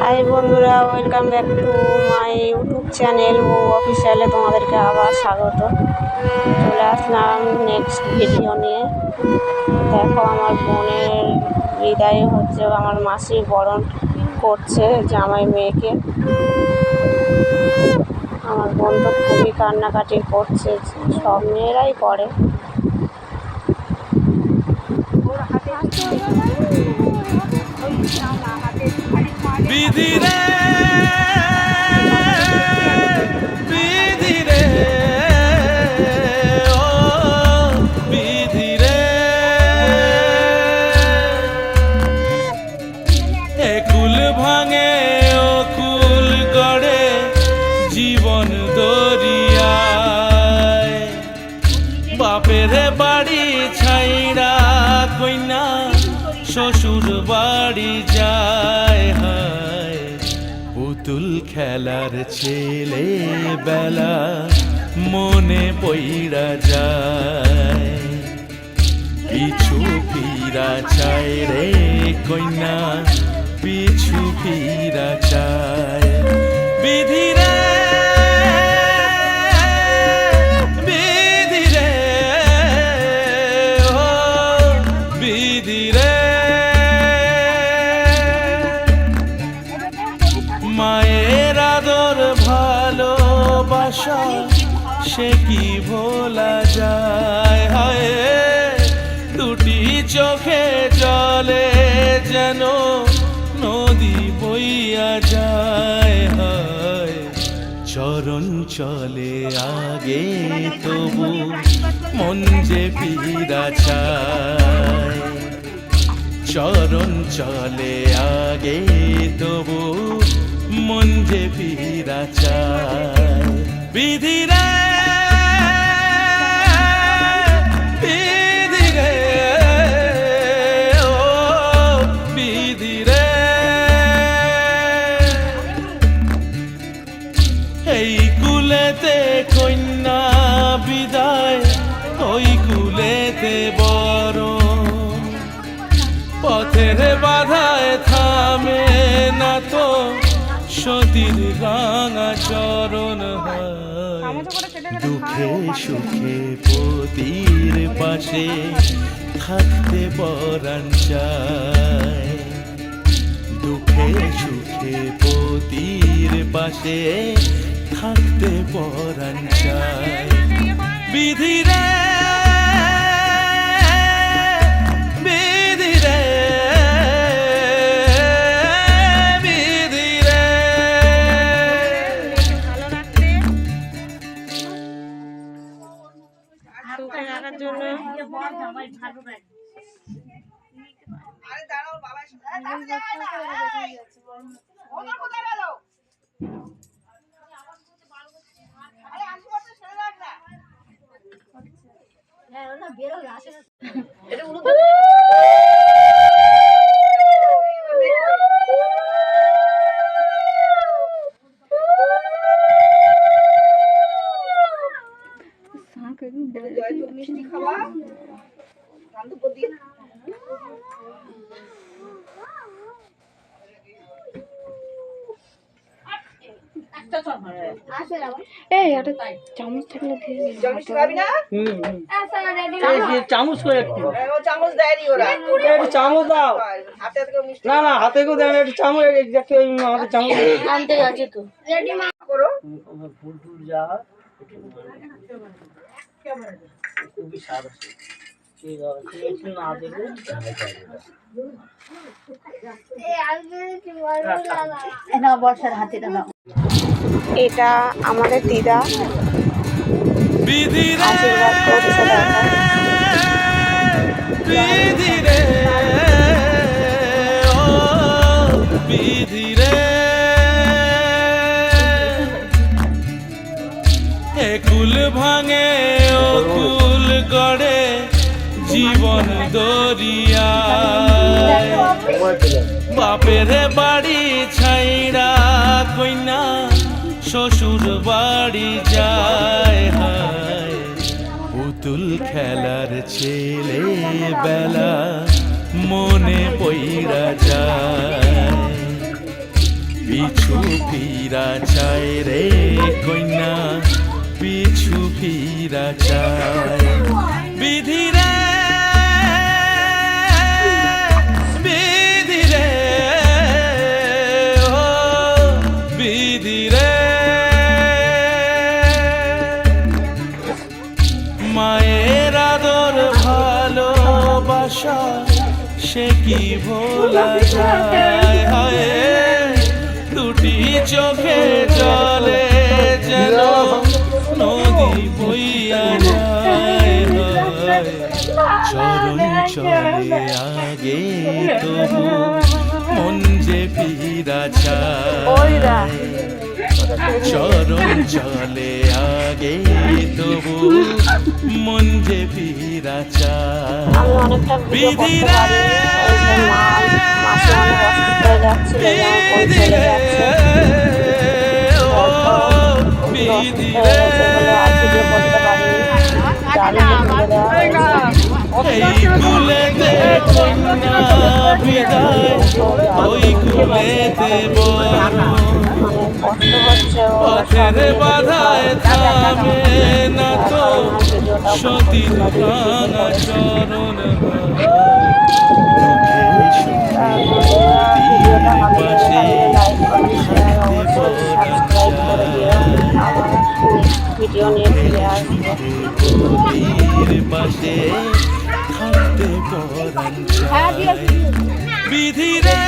High বন্ধুরা, welcome back to my YouTube channel বউ অফিসিয়ালে তোমাদেরকে আবার স্বাগত। চলে আসলাম নেক্সট ভিডিও নিয়ে। দেখো, আমার বোনের বিদায় হচ্ছে, আমার মাসি বরণ করছে জামাই মেয়েকে। আমার বোন তো খুবই কান্নাকাটি করছে, সব মেয়েরাই করে। বিধি রে বিধি রে ও বিধি রে, একুল ভাঙে ও কুল গড়ে জীবন দরিয়ায়, বাপের বাড়ি ছাইড়া কইনা শ্বশুর বাড়ি যায়। হায় পুতুল খেলার ছেলে বেলা মনে পইড়া যায়, পিছু ফিরা চায় রে কইনা পিছু ফিরা চায়। বিধি রে বিধি রে ও বিধি রে, মায়ের আদর ভালোবাসা সে কি ভোলা যায়। হায় দুটি চোখে জলে যেন নদী বইয়া যায়। হায় চরণ চলে আগে তবু মন যে ফিরা চায়, চরণ চলে আগে তবু মন যে ফিরা চায়। বিধি রে বিধি রে ও বিধি রে, এই কুলেতে কন্যা বিদায় ওই কুলেতে বরণ, পথের বাধায় থামে না তো সতীর রাঙা চরণ। হয় দুঃখে সুখে পতির পাশে থাকতে পরাণ চায়, দুঃখে সুখে পতির পাশে থাকতে পরাণ চায়। বিধি রে বিধি রে বিধি রে, সুখে রাখার জন্য মিষ্টি খাওয়া চামচ থাকলে চামচ করে একটু চামচ দেয়নি ওরা, একটু চামচ দাও। হাতে থেকে মিষ্টি না না, হাতে কেউ দেয় না, একটু চামচ দেখতে আমাদের চামচ আনতে আছে তো। করো। ফুল টুল যা হয় খুবই স্বাদ আছে। ঠিক আছে, একটু না দেখলে বর্ষার হাতে দাও। এটা আমাদের দিদা বিধি রে আশীর্বাদ করছে। দেখো, বিধি রে ও বিধি রে, একুল ভাঙে ও কুল গড়ে জীবন দরিয়ায়, বাপের বাড়ি ছাইড়া কইনা শ্বশুর বাড়ি যায়। হায় পুতুল খেলার ছেলে বেলা মনে পইরা যায়, পিছু ফিরা চায় রে কন্যা, পিছু ফিরা চায়। বিধি রে বিধি রে ও বিধি রে, মায়ের আদর ভালোবাসা সে কি ভোলা যায়। হায় দুটি চোখে জলে যেন নদী বইয়া যায়। হায় চরণ চলে আগে তবু মন যে ফিরা চায়। চরণ চলে আগে তবু মন যে ফিরা চায়। আমি অনেকটা ভিডিও করতে পারি, এই যে মাসে অনেক অসুস্থ হয়ে যাচ্ছিল, যেমন কোন চলে যাচ্ছে, অসুস্থ হয়ে গেছে বলে আর ভিডিও করতে পারিনি। দারুণ ভিডিও দেওয়া হয়েছে। এই কুলেতে কন্যা বিদায়, ওই কুলেতে বর, কষ্ট হচ্ছে পথের বাধায় থামে না তো সতীর ভাঙা চরণ। ভিডিও নিয়ে ফিরে আসবো। পাশে থাকতে পরাণ চায়। বিধি রে